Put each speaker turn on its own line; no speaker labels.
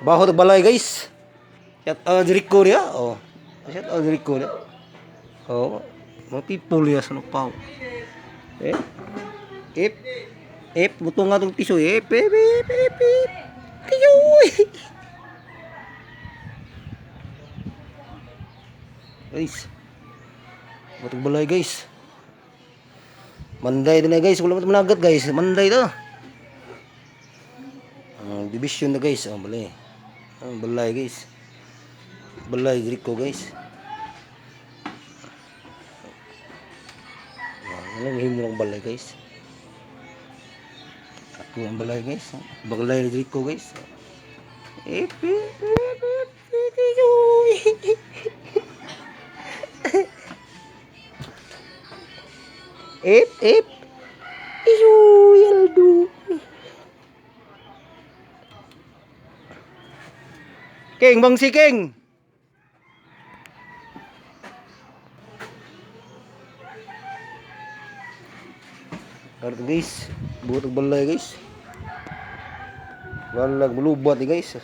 Baho tag balay guys. Shout out Rico dia. Oh. Shout out Rico dia. Oh. Mga people ya sa pau. Eh. Buto nga tong tiso. Ip. Tiyoy. Guys. Batog balay guys. Manday din na guys. Wala mo managat guys. Manday to. Division na guys. Balay. Balay guys. Balay Rico guys. Ano himo ng balay guys. Ako ang balay guys. Balay Rico guys. Ip. Ip. Yaldo. King, bangsi King. Karto guys, buot og balay guys. Walag bulubat ni guys.